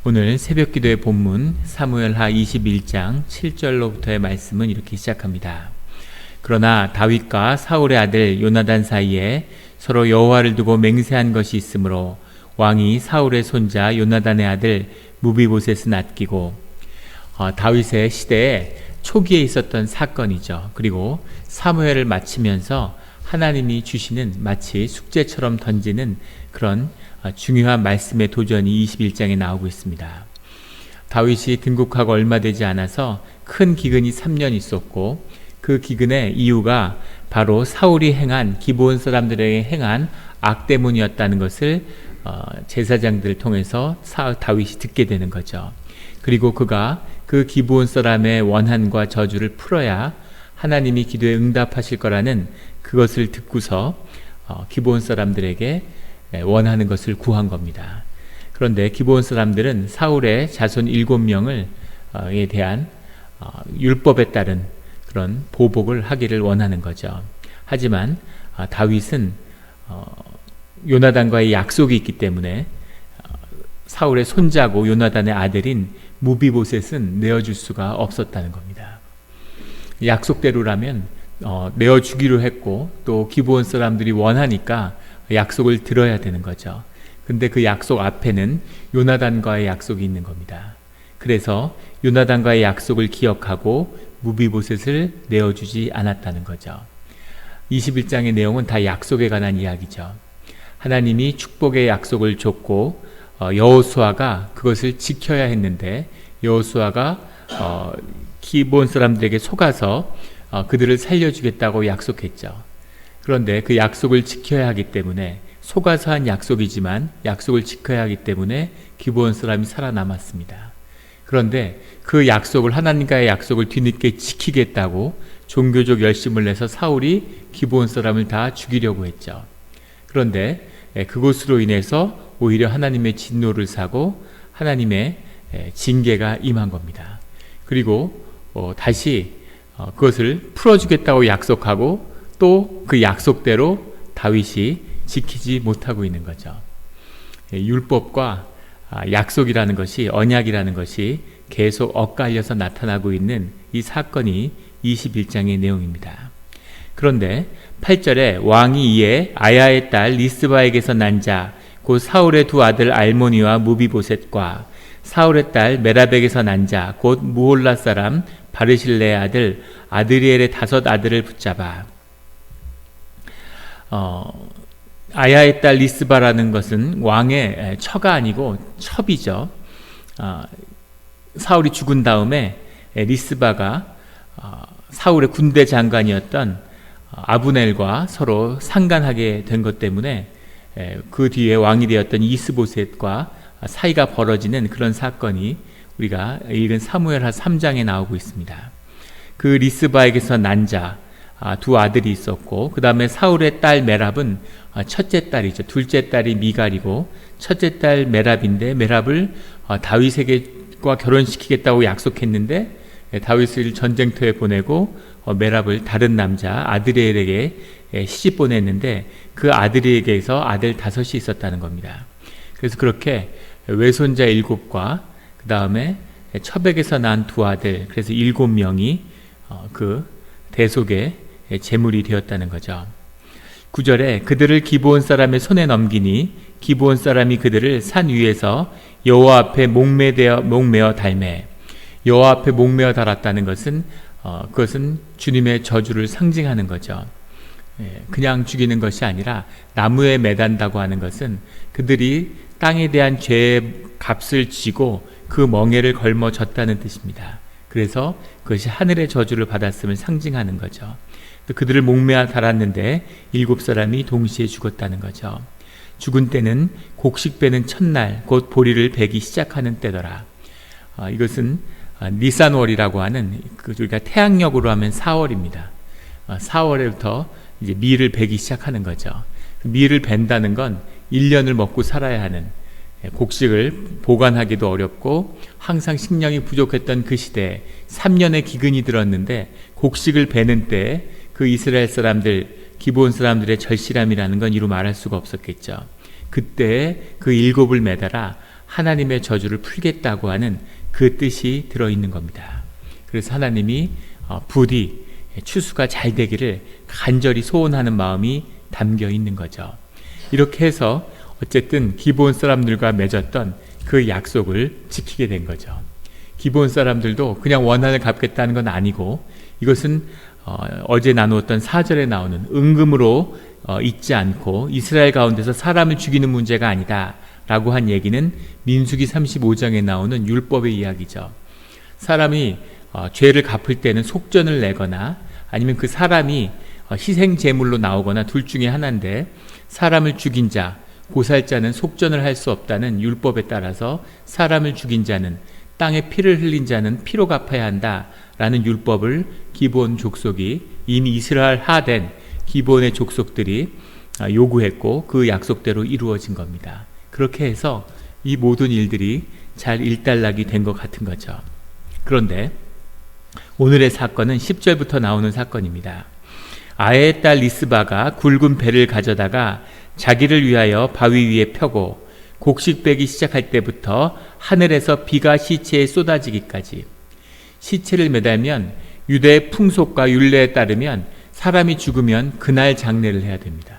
오늘 새벽기도의 본문 사무엘하 21장 7절로부터의 말씀은 이렇게 시작합니다. 그러나 다윗과 사울의 아들 요나단 사이에 서로 여호와를 두고 맹세한 것이 있으므로 왕이 사울의 손자 요나단의 아들 무비보셋을 아끼고, 다윗의 시대에 초기에 있었던 사건이죠. 그리고 사무엘을 마치면서 하나님이 주시는 마치 숙제처럼 던지는 그런 중요한 말씀의 도전이 21장에 나오고 있습니다. 다윗이 등극하고 얼마 되지 않아서 큰 기근이 3년 있었고, 그 기근의 이유가 바로 사울이 행한, 기브온 사람들에게 행한 악 때문이었다는 것을 제사장들을 통해서 다윗이 듣게 되는 거죠. 그리고 그가 그 기브온 사람의 원한과 저주를 풀어야 하나님이 기도에 응답하실 거라는 그것을 듣고서 기브온 사람들에게 원하는 것을 구한 겁니다. 그런데 기브온 사람들은 사울의 자손 7명을 에 대한 율법에 따른 그런 보복을 하기를 원하는 거죠. 하지만 다윗은 요나단과의 약속이 있기 때문에 사울의 손자고 요나단의 아들인 무비보셋은 내어줄 수가 없었다는 겁니다. 약속대로라면 내어주기로 했고, 또 기브온 사람들이 원하니까 약속을 들어야 되는 거죠. 근데 그 약속 앞에는 요나단과의 약속이 있는 겁니다. 그래서 요나단과의 약속을 기억하고 무비보셋을 내어주지 않았다는 거죠. 21장의 내용은 다 약속에 관한 이야기죠. 하나님이 축복의 약속을 줬고 여호수아가 그것을 지켜야 했는데, 여호수아가 기브온 사람들에게 속아서 그들을 살려주겠다고 약속했죠. 그런데 그 약속을 지켜야 하기 때문에, 속아서 한 약속이지만 약속을 지켜야 하기 때문에 기브온 사람이 살아남았습니다. 그런데 그 약속을, 하나님과의 약속을 뒤늦게 지키겠다고 종교적 열심을 내서 사울이 기브온 사람을 다 죽이려고 했죠. 그런데 그것으로 인해서 오히려 하나님의 진노를 사고 하나님의 징계가 임한 겁니다. 그리고 다시 그것을 풀어주겠다고 약속하고 또 그 약속대로 다윗이 지키지 못하고 있는 거죠. 율법과 약속이라는 것이, 언약이라는 것이 계속 엇갈려서 나타나고 있는 이 사건이 21장의 내용입니다. 그런데 8절에 왕이 이에 아야의 딸 리스바에게서 난 자, 곧 사울의 두 아들 알모니와 무비보셋과 사울의 딸 메라백에서 난 자, 곧 무홀라 사람 바르실레의 아들 아드리엘의 5 아들을 붙잡아. 아야의 딸 리스바라는 것은 왕의 처가 아니고 첩이죠. 사울이 죽은 다음에 리스바가 사울의 군대 장관이었던 아브넬과 서로 상간하게 된 것 때문에 그 뒤에 왕이 되었던 이스보셋과 사이가 벌어지는 그런 사건이 우리가 읽은 사무엘하 3장에 나오고 있습니다. 그 리스바에게서 난 자, 2 아들이 있었고, 그 다음에 사울의 딸 메랍은 첫째 딸이죠. 둘째 딸이 미갈이고 첫째 딸 메랍인데, 메랍을 다윗에게과 결혼시키겠다고 약속했는데 다윗을 전쟁터에 보내고 메랍을 다른 남자 아드리엘에게 시집 보냈는데, 그 아드리엘에게서 아들 5이 있었다는 겁니다. 그래서 그렇게 외손자 7과 그 다음에 첩에게서 난 2 아들, 그래서 7명이 그 대속의 제물이 되었다는 거죠. 9절에 그들을 기브온 사람의 손에 넘기니 기브온 사람이 그들을 산 위에서 여호와 앞에 목매어 달매. 여호와 앞에 목매어 달았다는 것은 그것은 주님의 저주를 상징하는 거죠. 그냥 죽이는 것이 아니라 나무에 매단다고 하는 것은 그들이 땅에 대한 죄의 값을 지고 그 멍에를 걸머졌다는 뜻입니다. 그래서 그것이 하늘의 저주를 받았음을 상징하는 거죠. 그들을 목매어 달았는데 7사람이 동시에 죽었다는 거죠. 죽은 때는 곡식 베는 첫날, 곧 보리를 베기 시작하는 때더라. 이것은 니산월이라고 하는, 우리가 태양력으로 하면 4월입니다. 4월부터 이제 밀을 베기 시작하는 거죠. 밀을 벤다는 건 1년을 먹고 살아야 하는, 곡식을 보관하기도 어렵고 항상 식량이 부족했던 그 시대에 3년의 기근이 들었는데, 곡식을 베는 때 그 이스라엘 사람들, 기브온 사람들의 절실함이라는 건 이루 말할 수가 없었겠죠. 그때 그 7을 매달아 하나님의 저주를 풀겠다고 하는 그 뜻이 들어있는 겁니다. 그래서 하나님이 부디 추수가 잘 되기를 간절히 소원하는 마음이 담겨 있는 거죠. 이렇게 해서 어쨌든 기브온 사람들과 맺었던 그 약속을 지키게 된 거죠. 기브온 사람들도 그냥 원한을 갚겠다는 건 아니고, 이것은 어제 나누었던 4절에 나오는 은금으로 잊지 않고 이스라엘 가운데서 사람을 죽이는 문제가 아니다 라고 한 얘기는 민수기 35장에 나오는 율법의 이야기죠. 사람이 죄를 갚을 때는 속전을 내거나 아니면 그 사람이 희생 제물로 나오거나 둘 중에 하나인데, 사람을 죽인 자, 고살자는 속전을 할 수 없다는 율법에 따라서 사람을 죽인 자는, 땅에 피를 흘린 자는 피로 갚아야 한다라는 율법을 기브온 족속이, 이미 이스라엘화된 기브온의 족속들이 요구했고 그 약속대로 이루어진 겁니다. 그렇게 해서 이 모든 일들이 잘 일단락이 된 것 같은 거죠. 그런데 오늘의 사건은 10절부터 나오는 사건입니다. 아의 딸 리스바가 굵은 배를 가져다가 자기를 위하여 바위 위에 펴고 곡식 빼기 시작할 때부터 하늘에서 비가 시체에 쏟아지기까지, 시체를 매달면 유대의 풍속과 율례에 따르면 사람이 죽으면 그날 장례를 해야 됩니다.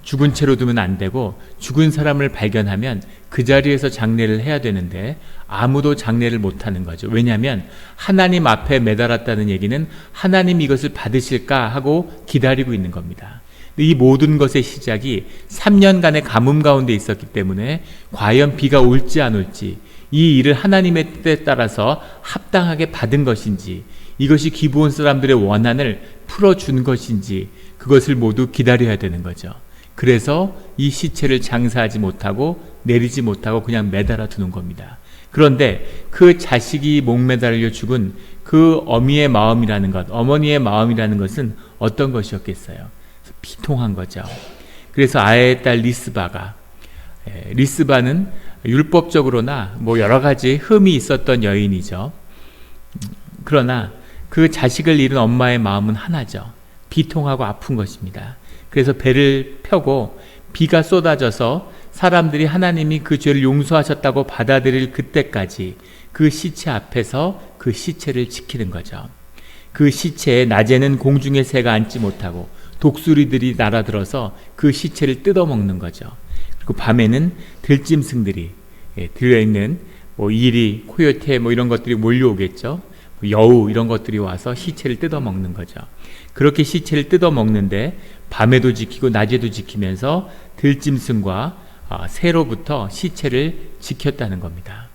죽은 채로 두면 안 되고 죽은 사람을 발견하면 그 자리에서 장례를 해야 되는데 아무도 장례를 못하는 거죠. 왜냐하면 하나님 앞에 매달았다는 얘기는 하나님 이것을 받으실까 하고 기다리고 있는 겁니다. 이 모든 것의 시작이 3년간의 가뭄 가운데 있었기 때문에 과연 비가 올지 안 올지, 이 일을 하나님의 뜻에 따라서 합당하게 받은 것인지, 이것이 기브온 사람들의 원한을 풀어준 것인지, 그것을 모두 기다려야 되는 거죠. 그래서 이 시체를 장사하지 못하고 내리지 못하고 그냥 매달아 두는 겁니다. 그런데 그 자식이 목매달려 죽은 그 어미의 마음이라는 것, 어머니의 마음이라는 것은 어떤 것이었겠어요? 비통한 거죠. 그래서 아의 딸 리스바가, 리스바는 율법적으로나 여러 가지 흠이 있었던 여인이죠. 그러나 그 자식을 잃은 엄마의 마음은 하나죠. 비통하고 아픈 것입니다. 그래서 배를 펴고 비가 쏟아져서 사람들이 하나님이 그 죄를 용서하셨다고 받아들일 그때까지 그 시체 앞에서 그 시체를 지키는 거죠. 그 시체에 낮에는 공중의 새가 앉지 못하고 독수리들이 날아들어서 그 시체를 뜯어먹는 거죠. 그리고 밤에는 들짐승들이, 들어있는 이리, 코요테 이런 것들이 몰려오겠죠. 여우 이런 것들이 와서 시체를 뜯어먹는 거죠. 그렇게 시체를 뜯어먹는데 밤에도 지키고 낮에도 지키면서 들짐승과 새로부터 시체를 지켰다는 겁니다.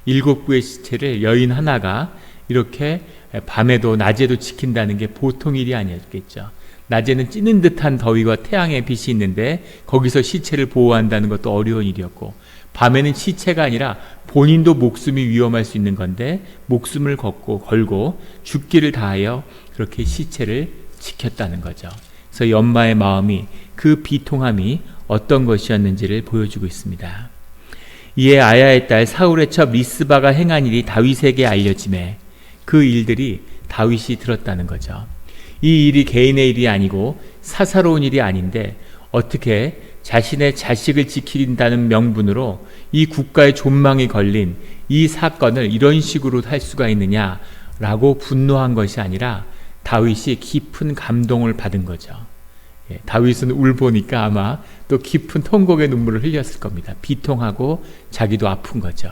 7구의 시체를 여인 하나가 이렇게 밤에도 낮에도 지킨다는 게 보통 일이 아니었겠죠. 낮에는 찌는 듯한 더위와 태양의 빛이 있는데 거기서 시체를 보호한다는 것도 어려운 일이었고, 밤에는 시체가 아니라 본인도 목숨이 위험할 수 있는 건데 목숨을 걸고 죽기를 다하여 그렇게 시체를 지켰다는 거죠. 그래서 이 엄마의 마음이, 그 비통함이 어떤 것이었는지를 보여주고 있습니다. 이에 아야의 딸 사울의 첩 리스바가 행한 일이 다윗에게 알려지매 그 일들이 다윗이 들었다는 거죠. 이 일이 개인의 일이 아니고 사사로운 일이 아닌데 어떻게 자신의 자식을 지킨다는 명분으로 이 국가의 존망이 걸린 이 사건을 이런 식으로 할 수가 있느냐라고 분노한 것이 아니라 다윗이 깊은 감동을 받은 거죠. 다윗은 울보니까 아마 또 깊은 통곡의 눈물을 흘렸을 겁니다. 비통하고 자기도 아픈 거죠.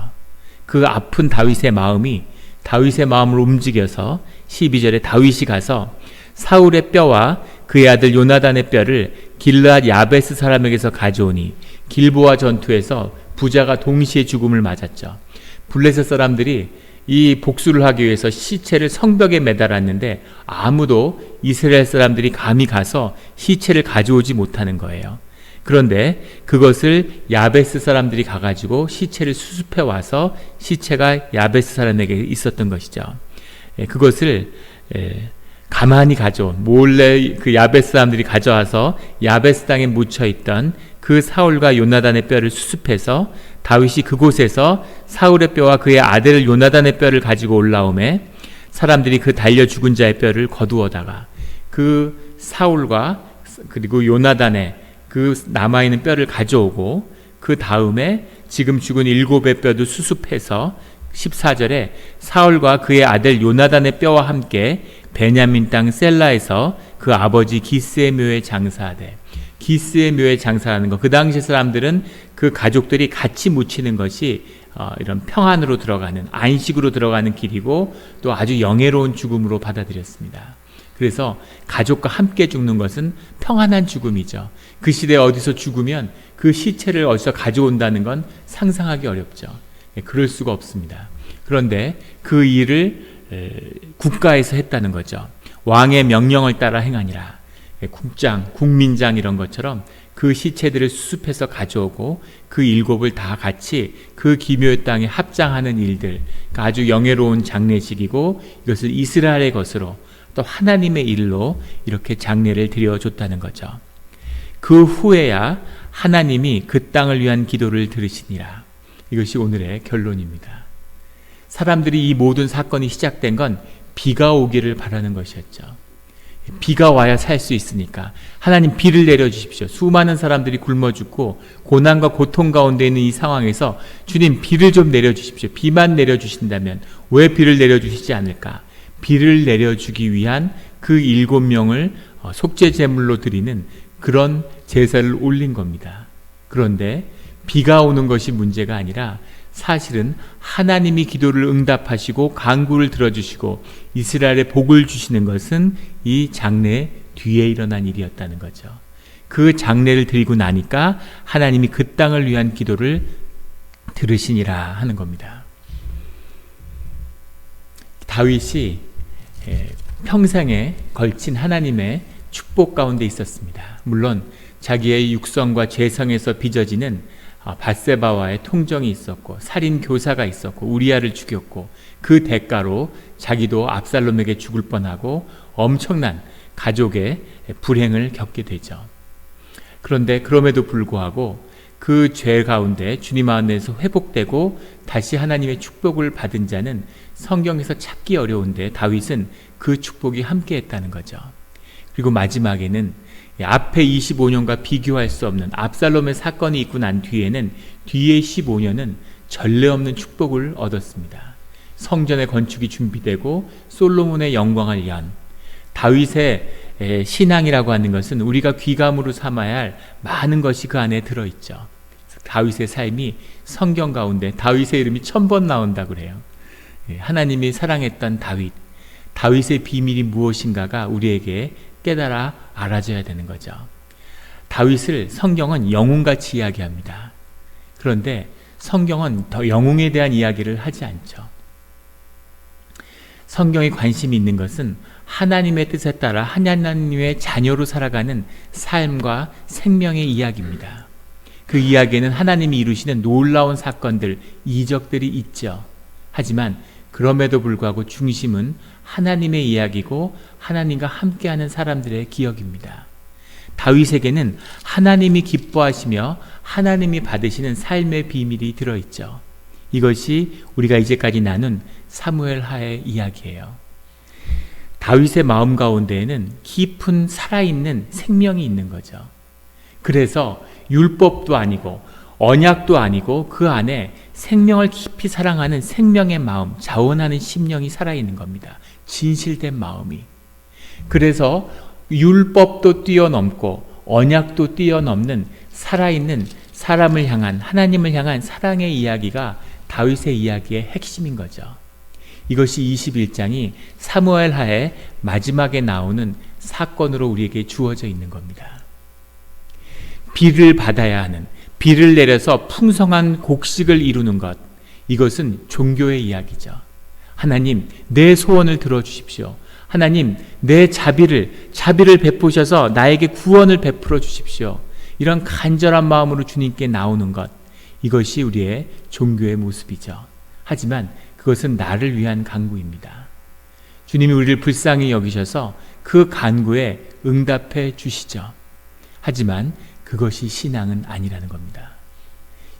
그 아픈 다윗의 마음이 다윗의 마음을 움직여서 12절에 다윗이 가서 사울의 뼈와 그의 아들 요나단의 뼈를 길르앗 야베스 사람에게서 가져오니 길보아 전투에서 부자가 동시에 죽음을 맞았죠. 블레셋 사람들이 이 복수를 하기 위해서 시체를 성벽에 매달았는데 아무도 이스라엘 사람들이 감히 가서 시체를 가져오지 못하는 거예요. 그런데 그것을 야베스 사람들이 가가지고 시체를 수습해 와서 시체가 야베스 사람에게 있었던 것이죠. 그것을 가만히 몰래 그 야베스 사람들이 가져와서 야베스 땅에 묻혀있던 그 사울과 요나단의 뼈를 수습해서 다윗이 그곳에서 사울의 뼈와 그의 아들 요나단의 뼈를 가지고 올라오매 사람들이 그 달려 죽은 자의 뼈를 거두어다가 그 사울과 그리고 요나단의 그 남아있는 뼈를 가져오고 그 다음에 지금 죽은 7의 뼈도 수습해서 14절에 사울과 그의 아들 요나단의 뼈와 함께 베냐민 땅 셀라에서 그 아버지 기스의 묘에 장사하되, 기스의 묘에 장사하는 것, 그 당시 사람들은 그 가족들이 같이 묻히는 것이 이런 평안으로 들어가는, 안식으로 들어가는 길이고 또 아주 영예로운 죽음으로 받아들였습니다. 그래서 가족과 함께 죽는 것은 평안한 죽음이죠. 그 시대에 어디서 죽으면 그 시체를 어디서 가져온다는 건 상상하기 어렵죠. 그럴 수가 없습니다. 그런데 그 일을 국가에서 했다는 거죠. 왕의 명령을 따라 행하니라. 국장, 국민장 이런 것처럼 그 시체들을 수습해서 가져오고 그 7을 다 같이 그 기묘의 땅에 합장하는 일들, 그러니까 아주 영예로운 장례식이고 이것을 이스라엘의 것으로 또 하나님의 일로 이렇게 장례를 드려줬다는 거죠. 그 후에야 하나님이 그 땅을 위한 기도를 들으시니라. 이것이 오늘의 결론입니다. 사람들이 이 모든 사건이 시작된 건 비가 오기를 바라는 것이었죠. 비가 와야 살 수 있으니까 하나님 비를 내려주십시오. 수많은 사람들이 굶어 죽고 고난과 고통 가운데 있는 이 상황에서 주님 비를 좀 내려주십시오. 비만 내려주신다면 왜 비를 내려주시지 않을까? 비를 내려주기 위한 그 7명을 속죄 제물로 드리는 그런 제사를 올린 겁니다. 그런데 비가 오는 것이 문제가 아니라 사실은 하나님이 기도를 응답하시고 간구를 들어주시고 이스라엘에 복을 주시는 것은 이 장례 뒤에 일어난 일이었다는 거죠. 그 장례를 드리고 나니까 하나님이 그 땅을 위한 기도를 들으시니라 하는 겁니다. 다윗이 평생에 걸친 하나님의 축복 가운데 있었습니다. 물론 자기의 육성과 죄성에서 빚어지는 밧세바와의 통정이 있었고 살인 교사가 있었고 우리아를 죽였고 그 대가로 자기도 압살롬에게 죽을 뻔하고 엄청난 가족의 불행을 겪게 되죠. 그런데 그럼에도 불구하고 그 죄 가운데 주님 안에서 회복되고 다시 하나님의 축복을 받은 자는 성경에서 찾기 어려운데 다윗은 그 축복이 함께했다는 거죠. 그리고 마지막에는 앞에 25년과 비교할 수 없는 압살롬의 사건이 있고 난 뒤에는 뒤에 15년은 전례 없는 축복을 얻었습니다. 성전의 건축이 준비되고 솔로몬의 영광을 연 다윗의 신앙이라고 하는 것은 우리가 귀감으로 삼아야 할 많은 것이 그 안에 들어있죠. 다윗의 삶이 성경 가운데 다윗의 이름이 1000번 나온다고 그래요. 하나님이 사랑했던 다윗의 비밀이 무엇인가가 우리에게 깨달아 알아져야 되는 거죠. 다윗을 성경은 영웅같이 이야기합니다. 그런데 성경은 더 영웅에 대한 이야기를 하지 않죠. 성경에 관심이 있는 것은 하나님의 뜻에 따라 하나님의 자녀로 살아가는 삶과 생명의 이야기입니다. 그 이야기에는 하나님이 이루시는 놀라운 사건들, 이적들이 있죠. 하지만 그럼에도 불구하고 중심은 하나님의 이야기고 하나님과 함께하는 사람들의 기억입니다. 다윗에게는 하나님이 기뻐하시며 하나님이 받으시는 삶의 비밀이 들어있죠. 이것이 우리가 이제까지 나눈 사무엘 하의 이야기예요. 다윗의 마음 가운데에는 깊은 살아있는 생명이 있는 거죠. 그래서 율법도 아니고 언약도 아니고 그 안에 생명을 깊이 사랑하는 생명의 마음, 자원하는 심령이 살아있는 겁니다. 진실된 마음이. 그래서 율법도 뛰어넘고 언약도 뛰어넘는 살아있는 사람을 향한, 하나님을 향한 사랑의 이야기가 다윗의 이야기의 핵심인 거죠. 이것이 21장이 사무엘 하의 마지막에 나오는 사건으로 우리에게 주어져 있는 겁니다. 비를 받아야 하는, 비를 내려서 풍성한 곡식을 이루는 것, 이것은 종교의 이야기죠. 하나님, 내 소원을 들어주십시오. 하나님, 내 자비를 베푸셔서 나에게 구원을 베풀어 주십시오. 이런 간절한 마음으로 주님께 나오는 것, 이것이 우리의 종교의 모습이죠. 하지만 그것은 나를 위한 간구입니다. 주님이 우리를 불쌍히 여기셔서 그 간구에 응답해 주시죠. 하지만 그것이 신앙은 아니라는 겁니다.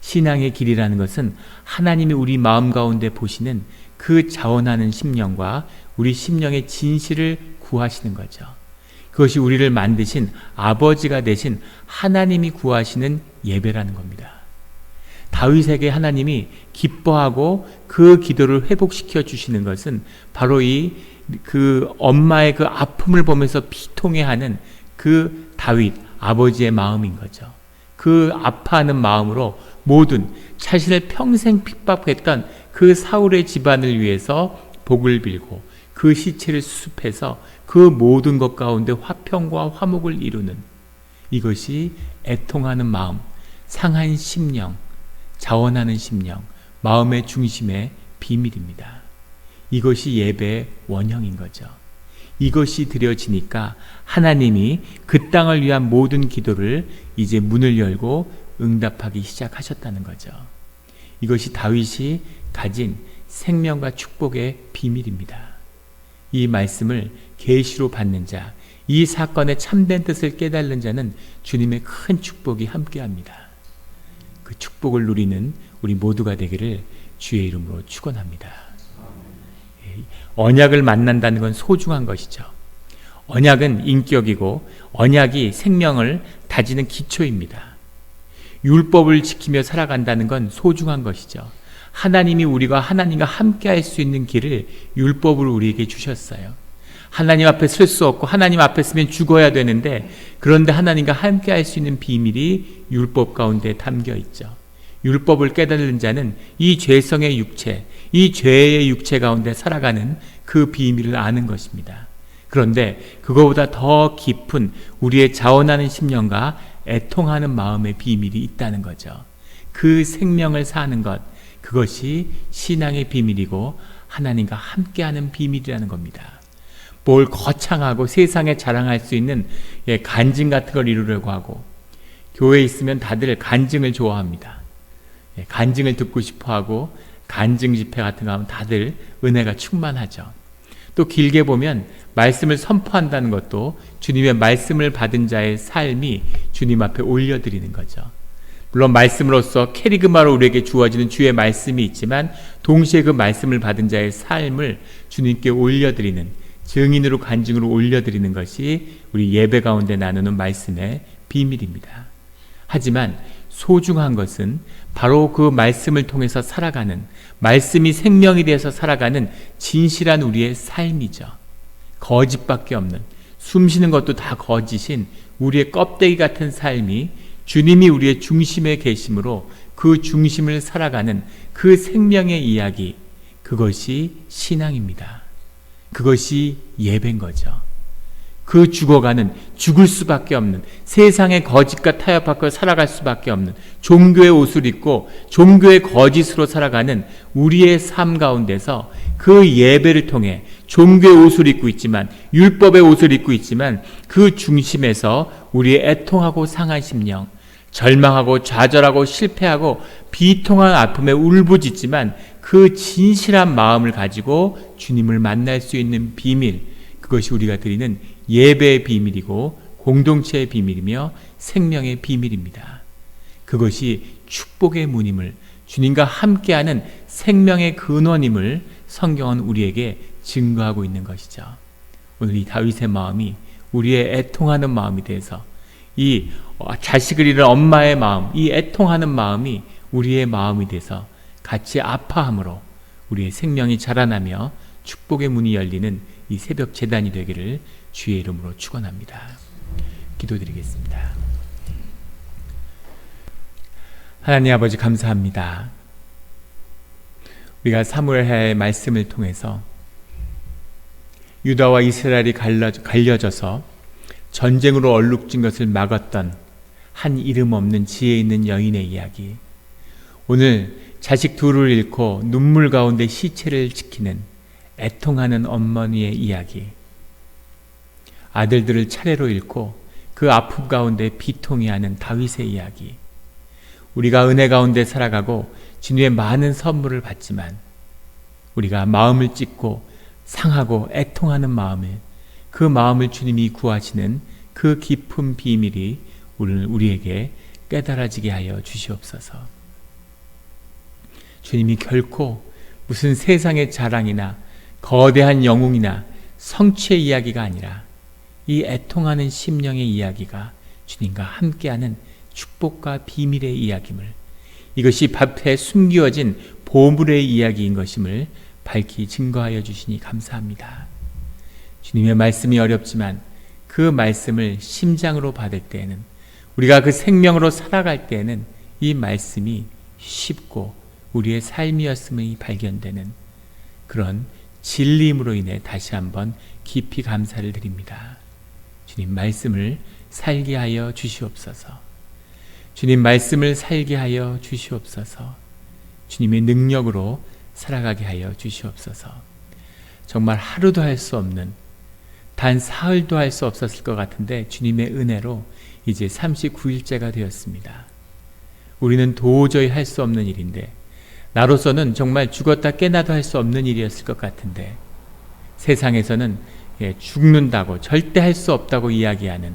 신앙의 길이라는 것은 하나님이 우리 마음 가운데 보시는 그 자원하는 심령과 우리 심령의 진실을 구하시는 거죠. 그것이 우리를 만드신 아버지가 되신 하나님이 구하시는 예배라는 겁니다. 다윗에게 하나님이 기뻐하고 그 기도를 회복시켜 주시는 것은 바로 그 엄마의 그 아픔을 보면서 비통해하는 그 다윗 아버지의 마음인 거죠. 그 아파하는 마음으로 모든 자신을 평생 핍박했던 그 사울의 집안을 위해서 복을 빌고 그 시체를 수습해서 그 모든 것 가운데 화평과 화목을 이루는, 이것이 애통하는 마음, 상한 심령, 자원하는 심령, 마음의 중심의 비밀입니다. 이것이 예배의 원형인 거죠. 이것이 드려지니까 하나님이 그 땅을 위한 모든 기도를 이제 문을 열고 응답하기 시작하셨다는 거죠. 이것이 다윗이 가진 생명과 축복의 비밀입니다. 이 말씀을 계시로 받는 자, 이 사건의 참된 뜻을 깨달는 자는 주님의 큰 축복이 함께합니다. 그 축복을 누리는 우리 모두가 되기를 주의 이름으로 축원합니다. 언약을 만난다는 건 소중한 것이죠. 언약은 인격이고 언약이 생명을 다지는 기초입니다. 율법을 지키며 살아간다는 건 소중한 것이죠. 하나님이 우리가 하나님과 함께 할 수 있는 길을 율법을 우리에게 주셨어요. 하나님 앞에 설 수 없고 하나님 앞에 서면 죽어야 되는데, 그런데 하나님과 함께 할 수 있는 비밀이 율법 가운데 담겨 있죠. 율법을 깨달은 자는 이 죄성의 육체, 이 죄의 육체 가운데 살아가는 그 비밀을 아는 것입니다. 그런데 그거보다 더 깊은 우리의 자원하는 심령과 애통하는 마음의 비밀이 있다는 거죠. 그 생명을 사는 것, 그것이 신앙의 비밀이고 하나님과 함께하는 비밀이라는 겁니다. 뭘 거창하고 세상에 자랑할 수 있는 간증 같은 걸 이루려고 하고, 교회에 있으면 다들 간증을 좋아합니다. 간증을 듣고 싶어하고 간증 집회 같은 거 하면 다들 은혜가 충만하죠. 또 길게 보면 말씀을 선포한다는 것도 주님의 말씀을 받은 자의 삶이 주님 앞에 올려드리는 거죠. 물론 말씀으로서 캐리그마로 우리에게 주어지는 주의 말씀이 있지만, 동시에 그 말씀을 받은 자의 삶을 주님께 올려드리는, 증인으로 간증으로 올려드리는 것이 우리 예배 가운데 나누는 말씀의 비밀입니다. 하지만 소중한 것은 바로 그 말씀을 통해서 살아가는, 말씀이 생명이 되어서 살아가는 진실한 우리의 삶이죠. 거짓밖에 없는, 숨쉬는 것도 다 거짓인 우리의 껍데기 같은 삶이 주님이 우리의 중심에 계심으로 그 중심을 살아가는 그 생명의 이야기, 그것이 신앙입니다. 그것이 예배인 거죠. 그 죽어가는, 죽을 수밖에 없는, 세상의 거짓과 타협하고 살아갈 수밖에 없는, 종교의 옷을 입고 종교의 거짓으로 살아가는 우리의 삶 가운데서 그 예배를 통해 종교의 옷을 입고 있지만, 율법의 옷을 입고 있지만, 그 중심에서 우리의 애통하고 상한 심령, 절망하고 좌절하고 실패하고 비통한 아픔에 울부짖지만 그 진실한 마음을 가지고 주님을 만날 수 있는 비밀, 그것이 우리가 드리는 예배의 비밀이고 공동체의 비밀이며 생명의 비밀입니다. 그것이 축복의 문임을, 주님과 함께하는 생명의 근원임을 성경은 우리에게 증거하고 있는 것이죠. 오늘 이 다윗의 마음이 우리의 애통하는 마음이 돼서, 이 자식을 잃은 엄마의 마음, 이 애통하는 마음이 우리의 마음이 돼서 같이 아파함으로 우리의 생명이 자라나며 축복의 문이 열리는 이 새벽 제단이 되기를 주의 이름으로 축원합니다. 기도드리겠습니다. 하나님 아버지, 감사합니다. 우리가 사무엘의 말씀을 통해서 유다와 이스라엘이 갈려져서 전쟁으로 얼룩진 것을 막았던 한 이름 없는 지혜 있는 여인의 이야기, 오늘 자식 둘을 잃고 눈물 가운데 시체를 지키는 애통하는 어머니의 이야기, 아들들을 차례로 잃고 그 아픔 가운데 비통해하는 다윗의 이야기, 우리가 은혜 가운데 살아가고 주님의 많은 선물을 받지만 우리가 마음을 찢고 상하고 애통하는 마음을, 그 마음을 주님이 구하시는 그 깊은 비밀이 오늘 우리에게 깨달아지게 하여 주시옵소서. 주님이 결코 무슨 세상의 자랑이나 거대한 영웅이나 성취의 이야기가 아니라 이 애통하는 심령의 이야기가 주님과 함께하는 축복과 비밀의 이야기임을, 이것이 밭에 숨겨진 보물의 이야기인 것임을 밝히 증거하여 주시니 감사합니다. 주님의 말씀이 어렵지만 그 말씀을 심장으로 받을 때에는, 우리가 그 생명으로 살아갈 때에는 이 말씀이 쉽고 우리의 삶이었음이 발견되는 그런 진리임으로 인해 다시 한번 깊이 감사를 드립니다. 주님 말씀을 살게 하여 주시옵소서. 주님 말씀을 살게 하여 주시옵소서. 주님의 능력으로 살아가게 하여 주시옵소서. 정말 하루도 할 수 없는, 단 사흘도 할 수 없었을 것 같은데 주님의 은혜로 이제 39일째가 되었습니다. 우리는 도저히 할 수 없는 일인데, 나로서는 정말 죽었다 깨나도 할 수 없는 일이었을 것 같은데, 세상에서는 죽는다고, 절대 할 수 없다고 이야기하는,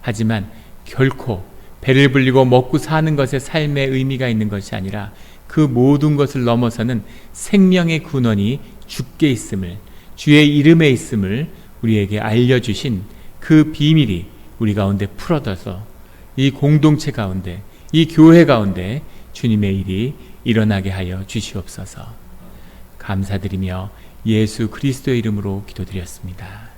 하지만 결코 배를 불리고 먹고 사는 것에 삶의 의미가 있는 것이 아니라 그 모든 것을 넘어서는 생명의 근원이 주께 있음을, 주의 이름에 있음을 우리에게 알려주신 그 비밀이 우리 가운데 풀어져서 이 공동체 가운데, 이 교회 가운데 주님의 일이 일어나게 하여 주시옵소서. 감사드리며 예수 그리스도의 이름으로 기도드렸습니다.